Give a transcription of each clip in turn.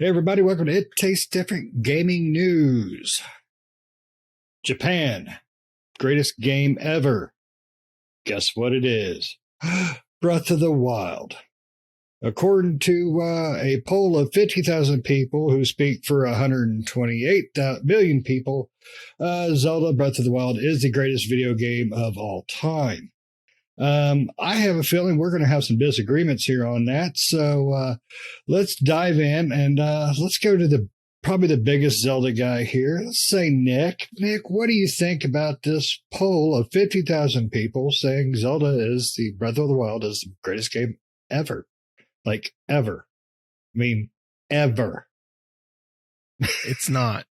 Hey, everybody, welcome to It Tastes Different Gaming News. Japan, greatest game ever. Guess what it is? Breath of the Wild. According to a poll of 50,000 people who speak for 128 million people, Zelda Breath of the Wild is the greatest video game of all time. I have a feeling we're going to have some disagreements here on that. So let's dive in and let's go to probably the biggest Zelda guy here. Let's say Nick. Nick, what do you think about this poll of 50,000 people saying Zelda is the Breath of the Wild is the greatest game ever? Like ever. I mean, ever. It's not.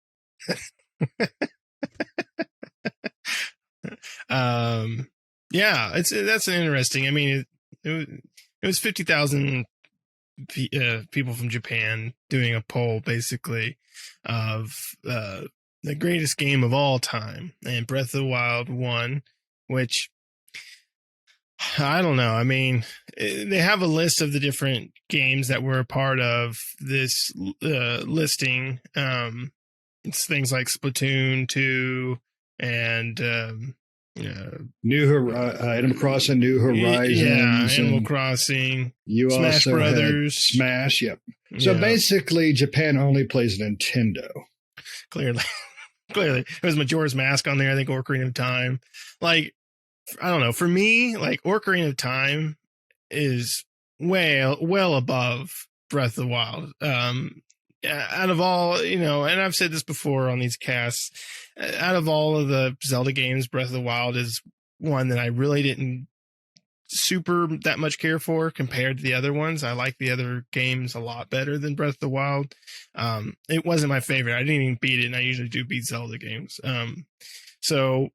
Yeah, that's an interesting. I mean, it was 50,000 people from Japan doing a poll, basically, of the greatest game of all time, and Breath of the Wild won. Which I don't know. I mean, they have a list of the different games that were a part of this listing. It's things like Splatoon 2 and Animal Crossing, New Horizons. Yeah, Animal Crossing. You Smash also Brothers. Smash, yep. So basically, Japan only plays Nintendo. Clearly. It was Majora's Mask on there, I think, Ocarina of Time. Like, I don't know. For me, like, Ocarina of Time is well above Breath of the Wild. Out of all, and I've said this before on these casts, out of all of the Zelda games, Breath of the Wild is one that I really didn't super that much care for compared to the other ones. I like the other games a lot better than Breath of the Wild. It wasn't my favorite. I didn't even beat it, and I usually do beat Zelda games. So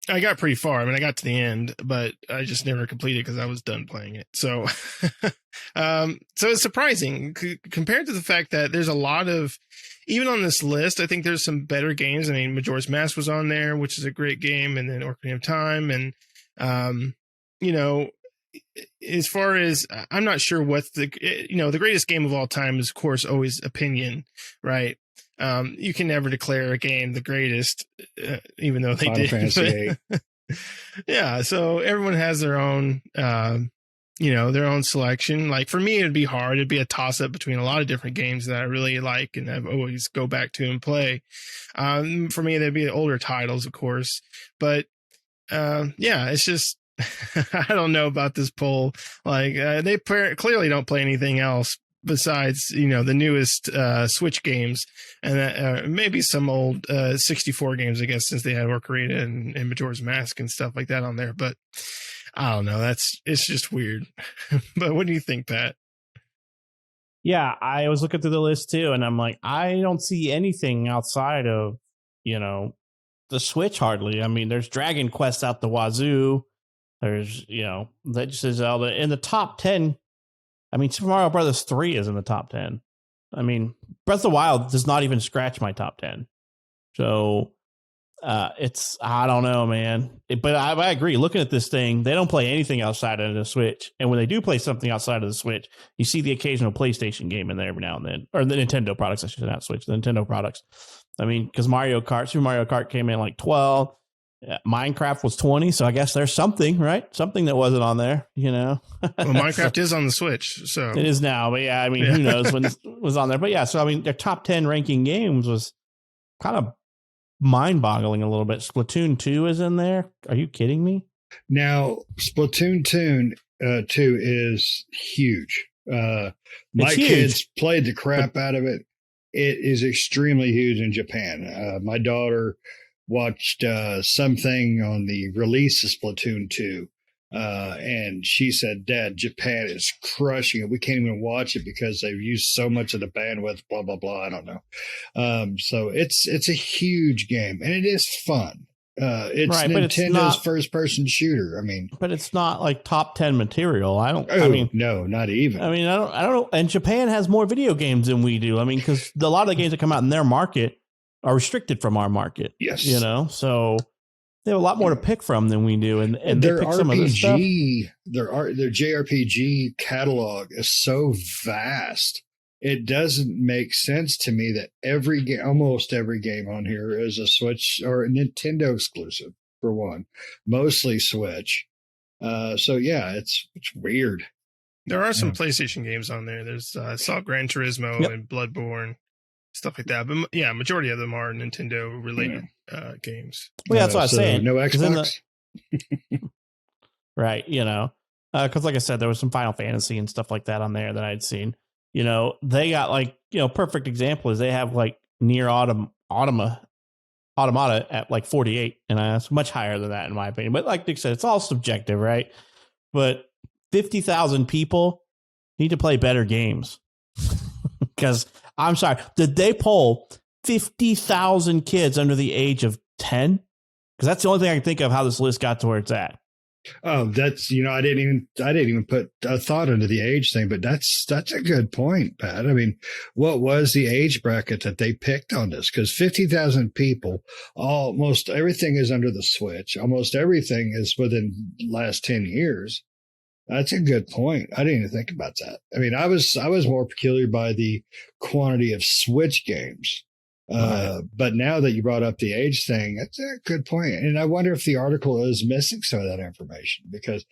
I got pretty far. I mean, I got to the end, but I just never completed because I was done playing it. So, so it's surprising compared to the fact that there's a lot of, even on this list, I think there's some better games. I mean, Majora's Mask was on there, which is a great game, and then Ocarina of Time. And, as far as, I'm not sure what the greatest game of all time is, of course, always opinion, right? You can never declare a game the greatest, even though they Final did. Fantasy VIII. Yeah, so everyone has their own, their own selection. Like for me, it'd be hard. It'd be a toss up between a lot of different games that I really like and I've always go back to and play. For me, there'd be older titles, of course, but it's just. I don't know about this poll. Like they clearly don't play anything else besides, the newest Switch games and maybe some old 64 games, I guess, since they had Ocarina and Majora's Mask and stuff like that on there. But I don't know. It's just weird. But what do you think, Pat? Yeah, I was looking through the list too, and I'm like, I don't see anything outside of, the Switch hardly. I mean, there's Dragon Quest out the wazoo. There's, Legend of Zelda in the top 10. I mean, Super Mario Brothers 3 is in the top 10. I mean, Breath of the Wild does not even scratch my top 10. So I don't know, man. But I agree. Looking at this thing, they don't play anything outside of the Switch. And when they do play something outside of the Switch, you see the occasional PlayStation game in there every now and then. Or the Nintendo products, I should say, not Switch, the Nintendo products. I mean, because Super Mario Kart came in like 12. Minecraft was 20, so I guess there's something, right? Something that wasn't on there, Well, Minecraft is on the Switch, so it is now. But yeah, I mean, who knows when it was on there? But yeah, so I mean, their top 10 ranking games was kind of mind-boggling a little bit. Splatoon 2 is in there. Are you kidding me? Now, Splatoon 2 is huge. My kids played the crap out of it. It is extremely huge in Japan. My daughter watched something on the release of Splatoon 2, and she said, Dad, Japan is crushing it. We can't even watch it because they've used so much of the bandwidth, blah, blah, blah. I don't know. So it's a huge game, and it is fun. It's right, Nintendo's first-person shooter. I mean, but it's not like top 10 material. No, not even. I mean, I don't know. And Japan has more video games than we do. I mean, because a lot of the games that come out in their market are restricted from our market. Yes. So they have a lot more to pick from than we do. And their they pick some of this stuff. Their JRPG catalog is so vast. it doesn't make sense to me that every game, almost every game on here is a Switch or a Nintendo exclusive for one, mostly Switch. So yeah, it's weird. There are some Yeah. PlayStation games on there. There's I saw Gran Turismo Yep. and Bloodborne, stuff like that. But yeah, majority of them are Nintendo related games. Well, yeah, that's what I was So saying. no 'Cause in Xbox. Right, because like I said, there was some Final Fantasy and stuff like that on there that I'd seen. They got like, perfect example is they have like near Automata at like 48, and that's much higher than that in my opinion. But like Nick said, it's all subjective, right? But 50,000 people need to play better games. Because I'm sorry, did they poll 50,000 kids under the age of 10? Because that's the only thing I can think of how this list got to where it's at. Oh, that's I didn't even put a thought into the age thing, but that's a good point, Pat. I mean, what was the age bracket that they picked on this? Because 50,000 people, almost everything is under the Switch. Almost everything is within the last 10 years. That's a good point. I didn't even think about that. I mean, I was more peculiar by the quantity of Switch games. Right. But now that you brought up the age thing, that's a good point. And I wonder if the article is missing some of that information, because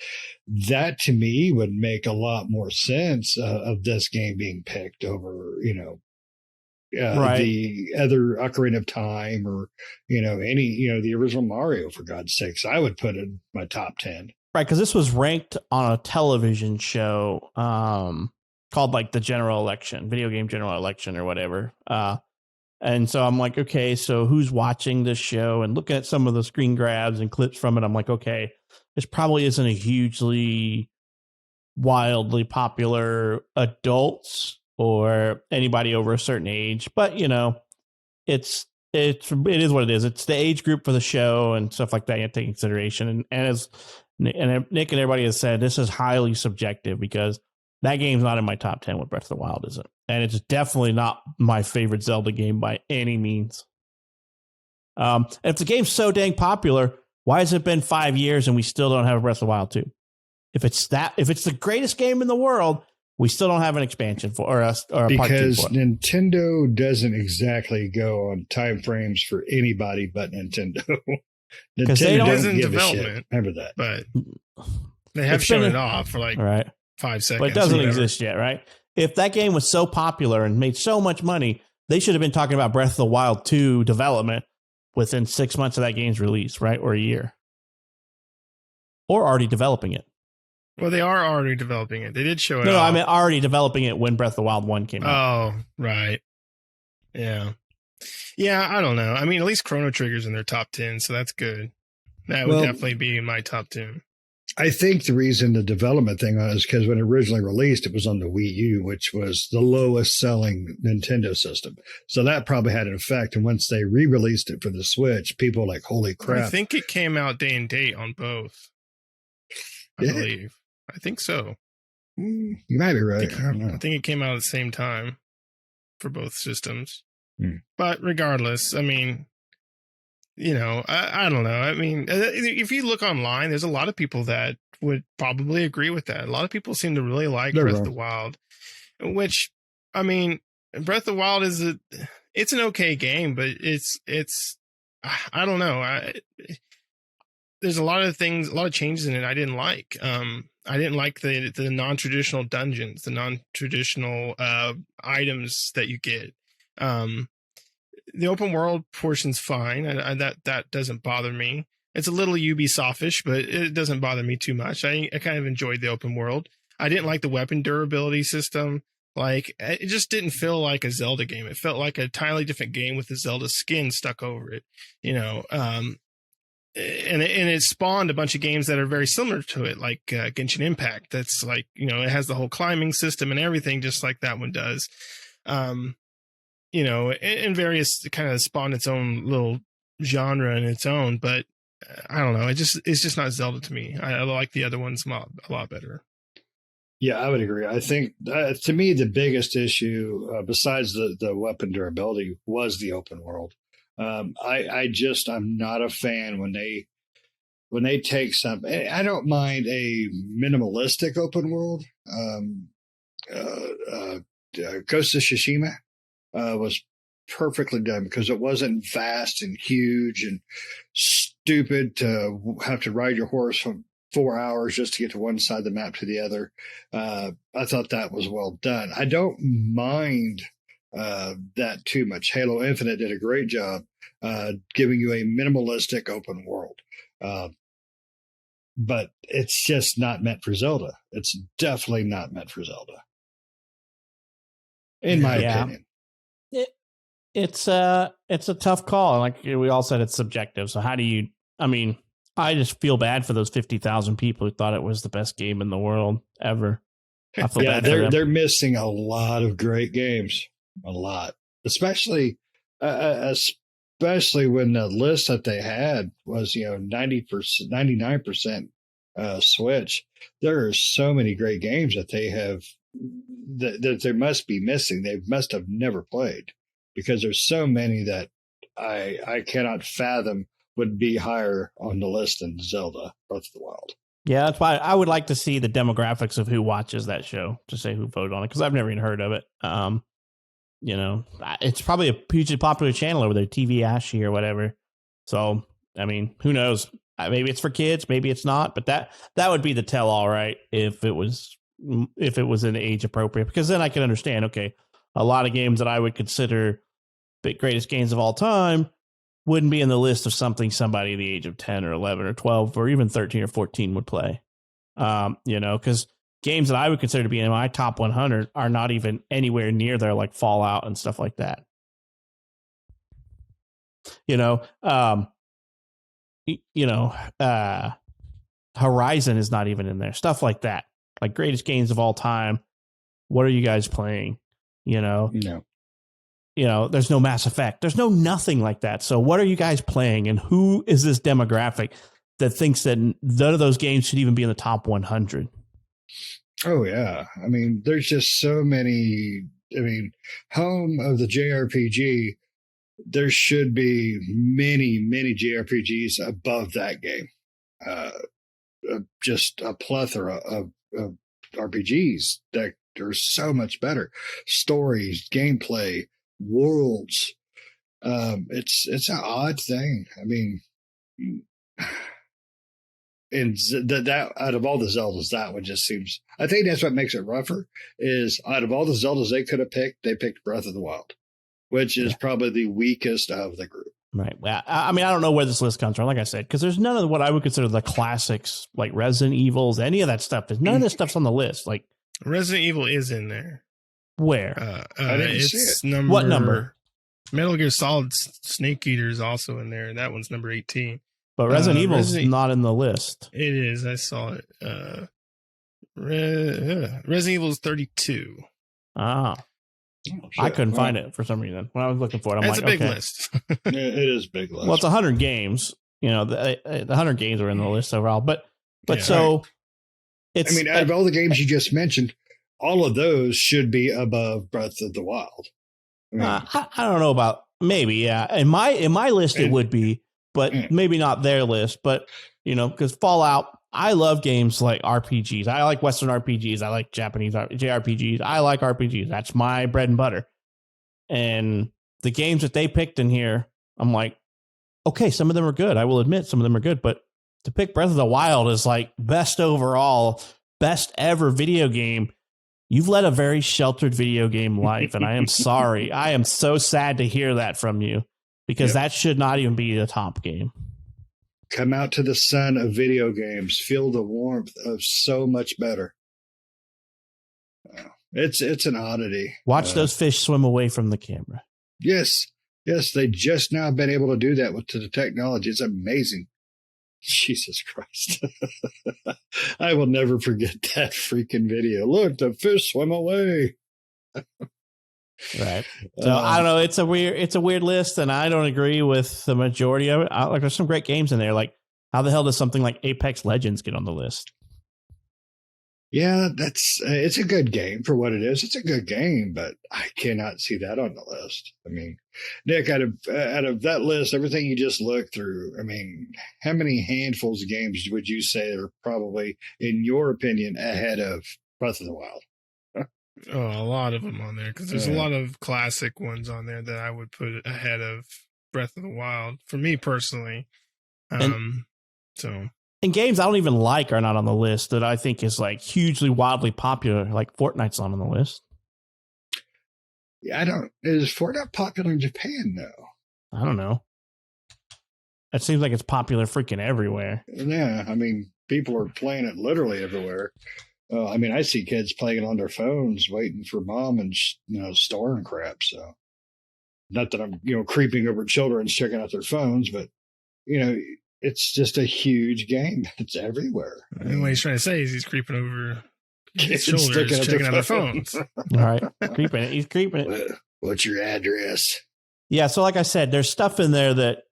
that to me would make a lot more sense of this game being picked over, Right. the other Ocarina of Time or, the original Mario, for God's sakes. I would put it in my top 10. Right, because this was ranked on a television show called like the General Election, Video Game General Election or whatever. And so I'm like, okay, so who's watching this show? And looking at some of the screen grabs and clips from it, I'm like, okay, this probably isn't a hugely wildly popular adults or anybody over a certain age, but it is what it is. It's the age group for the show and stuff like that you have to take into consideration. And as Nick and everybody has said, this is highly subjective because that game's not in my top 10 with Breath of the Wild, is it? And it's definitely not my favorite Zelda game by any means. If the game's so dang popular, why has it been 5 years and we still don't have a Breath of the Wild 2? If it's the greatest game in the world, we still don't have an expansion for or a part 2 because for it. Nintendo doesn't exactly go on time frames for anybody but Nintendo. Because they Nintendo don't- doesn't in give a shit. development. Remember that. But they have It's shown been it off for like right. 5 seconds. But it doesn't or whatever. exist yet, right? If that game was so popular and made so much money, they should have been talking about Breath of the Wild 2 development within 6 months of that game's release, right? Or a year. Or already developing it. Well, they are already developing it. They did show it No, off. I mean already developing it when Breath of the Wild 1 came out. Oh, right. Yeah. Yeah, I don't know. I mean, at least Chrono Trigger's in their top 10, so that's good. That would Well, definitely be in my top 10. I think the reason the development thing on it is because when it originally released, it was on the Wii U, which was the lowest selling Nintendo system. So that probably had an effect. And once they re-released it for the Switch, people were like, holy crap. I think it came out day and date on both. I Did it? believe. I think so. You might be right. I don't know. I think it came out at the same time for both systems. Hmm. But regardless, I mean, I don't know. I mean, if you look online, there's a lot of people that would probably agree with that. A lot of people seem to really like They're Breath wrong. of the Wild, which, I mean, Breath of the Wild it's an okay game, but it's I don't know. There's a lot of changes in it I didn't like. I didn't like the non-traditional dungeons, the non-traditional items that you get. The open world portion's fine. That doesn't bother me. It's a little Ubisoftish, but it doesn't bother me too much. I kind of enjoyed the open world. I didn't like the weapon durability system. Like, it just didn't feel like a Zelda game. It felt like a entirely different game with the Zelda skin stuck over it, and it spawned a bunch of games that are very similar to it, like Genshin Impact. That's like, it has the whole climbing system and everything, just like that one does. And various kind of spawned its own little genre in its own, but I don't know. It's just not Zelda to me. I like the other ones a lot better. Yeah, I would agree. I think to me, the biggest issue, besides the weapon durability, was the open world. I'm not a fan when they take something. I don't mind a minimalistic open world. Ghost of Tsushima was perfectly done because it wasn't vast and huge and stupid to have to ride your horse for 4 hours just to get to one side of the map to the other. I thought that was well done. I don't mind that too much. Halo Infinite did a great job giving you a minimalistic open world. But it's just not meant for Zelda. It's definitely not meant for Zelda. In my opinion. It's a tough call. Like we all said, it's subjective. So how do you, I mean, I just feel bad for those 50,000 people who thought it was the best game in the world ever. I feel bad for them. They're missing a lot of great games. A lot. Especially when the list that they had was, 90%, 99% Switch. There are so many great games that they have that they must be missing. They must have never played because there's so many that I cannot fathom would be higher on the list than Zelda Breath of the Wild. Yeah, that's why I would like to see the demographics of who watches that show to say who voted on it because I've never even heard of it. It's probably a hugely popular channel over there, TV Ashy or whatever. So, I mean, who knows? Maybe it's for kids, maybe it's not. But that would be the tell all, right? If it was an age appropriate, because then I can understand. Okay, a lot of games that I would consider the greatest games of all time wouldn't be in the list of something somebody the age of 10 or 11 or 12 or even 13 or 14 would play. Because games that I would consider to be in my top 100 are not even anywhere near there, like Fallout and stuff like that. Horizon is not even in there. Stuff like that, like greatest games of all time. What are you guys playing? No. There's no Mass Effect. There's no nothing like that. So what are you guys playing? And who is this demographic that thinks that none of those games should even be in the top 100? Oh, yeah. I mean, there's just so many. I mean, home of the JRPG, there should be many, many JRPGs above that game. Just a plethora of RPGs that are so much better. Stories, gameplay, worlds. It's an odd thing. I mean, and that out of all the Zeldas, that one just seems. I think that's what makes it rougher. Is out of all the Zeldas they could have picked, they picked Breath of the Wild, which is probably the weakest of the group. Right. Well, I mean, I don't know where this list comes from. Like I said, because there's none of what I would consider the classics, like Resident Evils, any of that stuff. There's none of this stuff's on the list. Like Resident Evil is in there. Where? I didn't see it. What number? Metal Gear Solid Snake Eater is also in there. That one's number 18. But Resident Evil's not in the list. It is. I saw it. Resident Evil is 32. Ah. Oh, I couldn't find it for some reason. When I was looking for it, I'm That's like, a big list. It is a big list. Well, it's 100 games. The 100 games are in the list overall. But so it's. I mean, out of all the games you just mentioned, all of those should be above Breath of the Wild. I don't know about maybe, yeah. In my list, it would be, but maybe not their list. But because Fallout, I love games like RPGs. I like Western RPGs. I like Japanese JRPGs. I like RPGs. That's my bread and butter. And the games that they picked in here, I'm like, okay, some of them are good. I will admit some of them are good. But to pick Breath of the Wild as like best overall, best ever video game, you've led a very sheltered video game life. And I am sorry. I am so sad to hear that from you because that should not even be the top game. Come out to the sun of video games. Feel the warmth of so much better. It's an oddity. Watch those fish swim away from the camera. Yes. They just now been able to do that with the technology. It's amazing. Jesus Christ. I will never forget that freaking video. Look, the fish swim away. Right. So I don't know. It's a weird list, and I don't agree with the majority of it. There's some great games in there. Like, how the hell does something like Apex Legends get on the list? Yeah, it's a good game for what it is. It's a good game, but I cannot see that on the list. I mean, Nick, out of that list, everything you just looked through, I mean, how many handfuls of games would you say are probably, in your opinion, ahead of Breath of the Wild? Oh, a lot of them on there because there's a lot of classic ones on there that I would put ahead of Breath of the Wild for me personally. So and games I don't even like are not on the list that I think is like hugely wildly popular. Like Fortnite's not on the list. Yeah, I don't. Is Fortnite popular in Japan though? I don't know. It seems like it's popular freaking everywhere. Yeah, I mean, people are playing it literally everywhere. I mean, I see kids playing it on their phones, waiting for mom and storing crap. So, not that I'm creeping over children checking out their phones, but it's just a huge game. It's everywhere. And what he's trying to say is he's creeping over kids his shoulders, checking out their phones. All right, creeping it. He's creeping it. What's your address? Yeah, so like I said, there's stuff in there that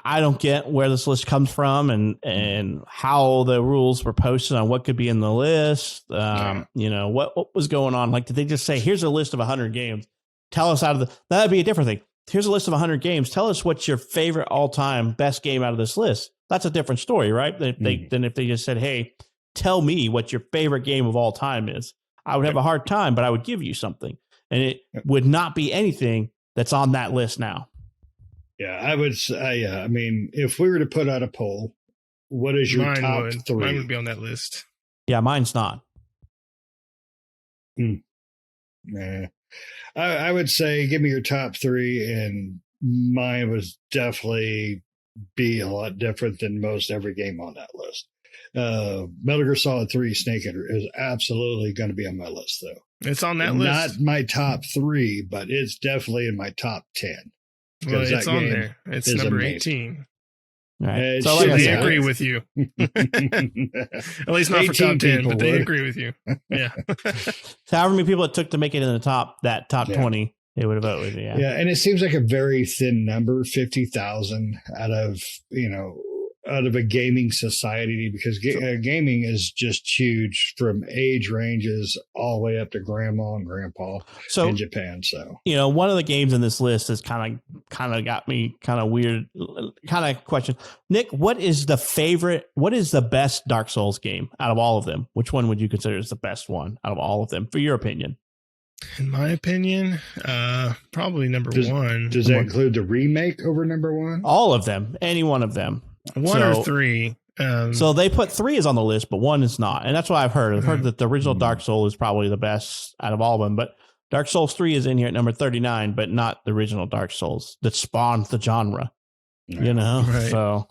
I don't get where this list comes from and how the rules were posted on what could be in the list. What was going on? Like, did they just say, here's a list of 100 games? Tell us that'd be a different thing. Here's a list of 100 games. Tell us what's your favorite all-time best game out of this list. That's a different story, right? Than if they just said, hey, tell me what your favorite game of all time is. I would have a hard time, but I would give you something. And it would not be anything that's on that list now. Yeah, I would say, I mean, if we were to put out a poll, what is your top three? Mine would be on that list. Yeah, mine's not. Nah. I would say give me your top three, and mine was definitely be a lot different than most every game on that list. Metal Gear Solid 3 Snake Eater is absolutely going to be on my list, though. It's on that list. Not my top three, but it's definitely in my top 10. Well, it's on there. It's number amazing. 18. Right. So they agree with you. At least not for top 10, but they agree with you. Yeah. So however many people it took to make it in the top 20, they would have voted with you. Yeah, and it seems like a very thin number, 50,000 out of a gaming society, because gaming is just huge from age ranges all the way up to grandma and grandpa in Japan. So, one of the games in this list is kind of got me kind of weird, kind of question. Nick, what is the best Dark Souls game out of all of them? Which one would you consider is the best one out of all of them, for your opinion? In my opinion, probably number one. Does that include the remake over number one? All of them, any one of them. One or three. So they put 3 is on the list, but 1 is not. And that's what I've heard. I've heard that the original Dark Souls is probably the best out of all of them. But Dark Souls 3 is in here at number 39, but not the original Dark Souls that spawned the genre. Right. So.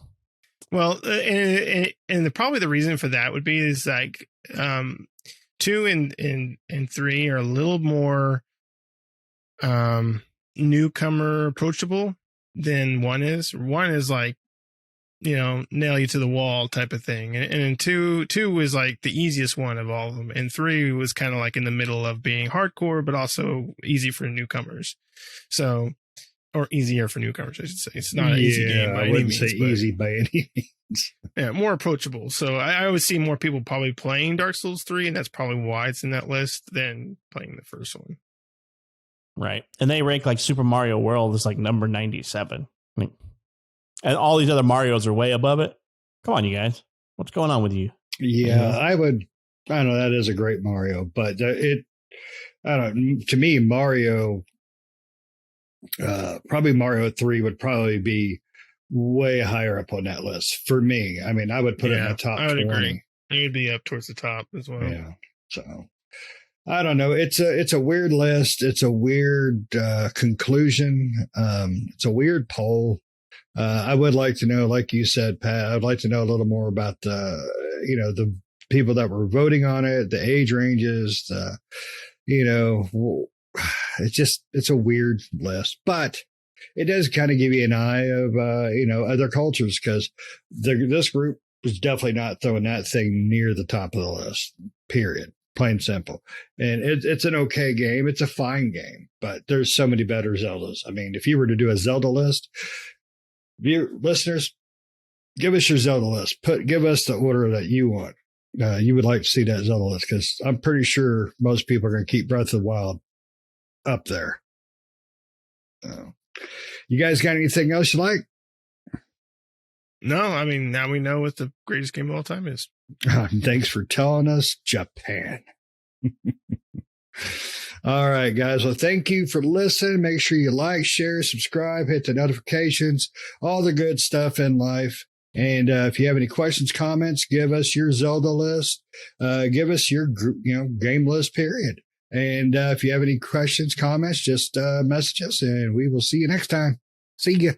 Well, and probably the reason for that would be is like 2 and 3 are a little more newcomer approachable than 1 is. 1 is like, nail you to the wall type of thing. And two was like the easiest one of all of them. And 3 was kind of like in the middle of being hardcore, but also easy for newcomers. So, or easier for newcomers, I should say. It's not an easy game by any means. Easy by any means. Yeah, more approachable. So I would see more people probably playing Dark Souls 3, and that's probably why it's in that list than playing the first one. Right. And they rank like Super Mario World is like number 97. I mean, and all these other Marios are way above it. Come on, you guys. What's going on with you? Yeah, I know that is a great Mario, but to me, Mario, probably Mario 3 would probably be way higher up on that list for me. I mean, I would put it in the top 20. I would agree. It would be up towards the top as well. Yeah. So I don't know. It's a weird list. It's a weird conclusion. It's a weird poll. I would like to know, like you said, Pat, I'd like to know a little more about the people that were voting on it, the age ranges, it's a weird list, but it does kind of give you an eye of, other cultures, because this group was definitely not throwing that thing near the top of the list, period. Plain simple. And it's an okay game. It's a fine game, but there's so many better Zeldas. I mean, if you were to do a Zelda list, listeners, give us your Zelda list. Give us the order that you want. You would like to see that Zelda list, because I'm pretty sure most people are going to keep Breath of the Wild up there. You guys got anything else you like? No, I mean, now we know what the greatest game of all time is. Thanks for telling us, Japan. All right, guys. Well, thank you for listening. Make sure you like, share, subscribe, hit the notifications, all the good stuff in life. And if you have any questions, comments, give us your Zelda list. Give us your game list, period. And if you have any questions, comments, just message us, and we will see you next time. See ya.